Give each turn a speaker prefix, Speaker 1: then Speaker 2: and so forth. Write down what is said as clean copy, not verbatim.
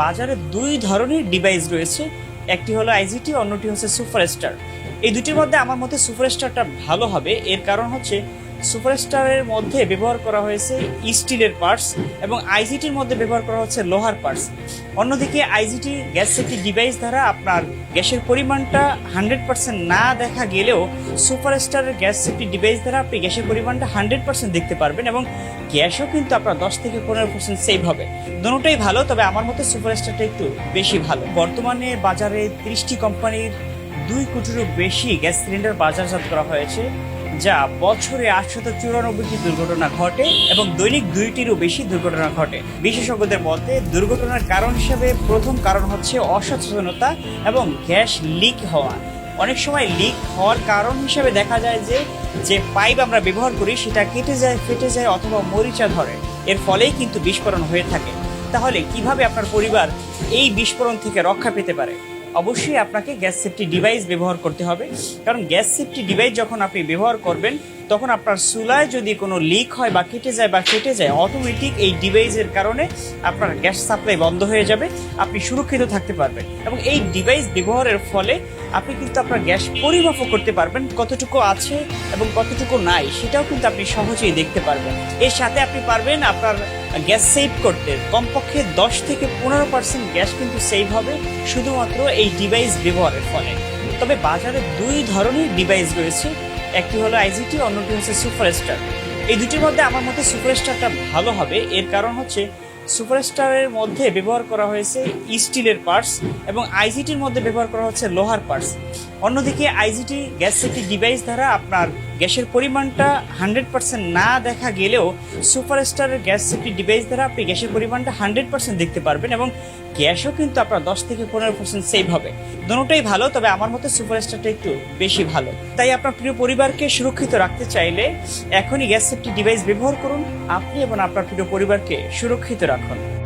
Speaker 1: বাজারে দুই ধরনের ডিভাইস রয়েছে, একটি হলো আইজিটি, অন্যটি হচ্ছে সুপারস্টার। এই দুটির মধ্যে আমার মতে সুপারস্টারটা ভালো হবে। এর কারণ হচ্ছে সুপারস্টারের মধ্যে ব্যবহার করা হয়েছে স্টিলের পার্টস এবং আইজিটির মধ্যে ব্যবহার করা হচ্ছে লোহার পার্টস। অন্যদিকে আইজিটি গ্যাস সেফটি ডিভাইস দ্বারা আপনার গ্যাসের পরিমাণটা 100% না দেখা গেলেও সুপারস্টারের গ্যাস সেফটি ডিভাইস দ্বারা আপনি গ্যাসের পরিমাণটা 100% দেখতে পারবেন এবং গ্যাসও কিন্তু আপনার 10 থেকে 15% সেভ হবে। দুটোই ভালো, তবে আমার মতে সুপারস্টারটা একটু বেশি ভালো। বর্তমানে বাজারে 30টি কোম্পানির 2 কোটিরও বেশি গ্যাস সিলিন্ডার বাজারজাত করা হয়েছে, যা বছরে 894টি দুর্ঘটনা ঘটে এবং দৈনিক 2টিরও বেশি দুর্ঘটনা ঘটে। বিশেষজ্ঞদের মতে দুর্ঘটনার কারণ হিসেবে প্রথম কারণ হচ্ছে অসচেতনতা এবং গ্যাস লিক হওয়া। অনেক সময় লিক হওয়ার কারণ হিসেবে দেখা যায় যে পাইপ আমরা ব্যবহার করি সেটা কেটে যায়, ফেটে যায় অথবা মরিচা ধরে। এর ফলেই কিন্তু বিস্ফোরণ হয়ে থাকে। তাহলে কিভাবে আপনার পরিবার এই বিস্ফোরণ থেকে রক্ষা পেতে পারে? অবশ্যই আপনাকে গ্যাস সেফটি ডিভাইস ব্যবহার করতে হবে, কারণ গ্যাস সেফটি ডিভাইস যখন আপনি ব্যবহার করবেন তখন আপনার চুলায় যদি কোনো লিক হয় বা কেটে যায় বা ফেটে যায়, অটোমেটিক এই ডিভাইসের কারণে আপনার গ্যাস সাপ্লাই বন্ধ হয়ে যাবে, আপনি সুরক্ষিত থাকতে পারবেন। এবং এই ডিভাইস ব্যবহারের ফলে আপনি কিন্তু আপনার গ্যাস পরিমাপও করতে পারবেন, কতটুকু আছে এবং কতটুকু নাই সেটাও কিন্তু আপনি সহজেই দেখতে পারবেন। এর সাথে আপনি পারবেন আপনার গ্যাস সেভ করতে। কমপক্ষে 10 থেকে 15% গ্যাস কিন্তু সেভ হবে শুধুমাত্র এই ডিভাইস ব্যবহারের ফলে। তবে বাজারে দুই ধরনের ডিভাইস রয়েছে, একটি হলো আইজিটি, অন্যটি হচ্ছে সুপারস্টার। এই দুটির মধ্যে আমার মতে সুপারস্টারটা ভালো হবে। এর কারণ হচ্ছে সুপারস্টারের মধ্যে ব্যবহার করা হয়েছে স্টিলের পার্টস এবং আইজিটির মধ্যে ব্যবহার করা হচ্ছে লোহার পার্টস। অন্যদিকে আইজিটি গ্যাস সেফটি ডিভাইস দ্বারা আপনার গ্যাসের পরিমাণটা 100% না দেখা গেলেও সুপারস্টারের গ্যাস সেফটি ডিভাইস দ্বারা আপনি গ্যাসের পরিমাণটা 100% দেখতে পারবেন এবং গ্যাসও কিন্তু আপনার 10 থেকে 15% সেভ হবে। দুটোই ভালো, তবে আমার মতে সুপারস্টারটা একটু বেশি ভালো। তাই আপনার প্রিয় পরিবারকে সুরক্ষিত রাখতে চাইলে এখনই গ্যাস সেফটি ডিভাইস ব্যবহার করুন। আপনি এবং আপনার প্রিয় পরিবারকে সুরক্ষিত রাখুন।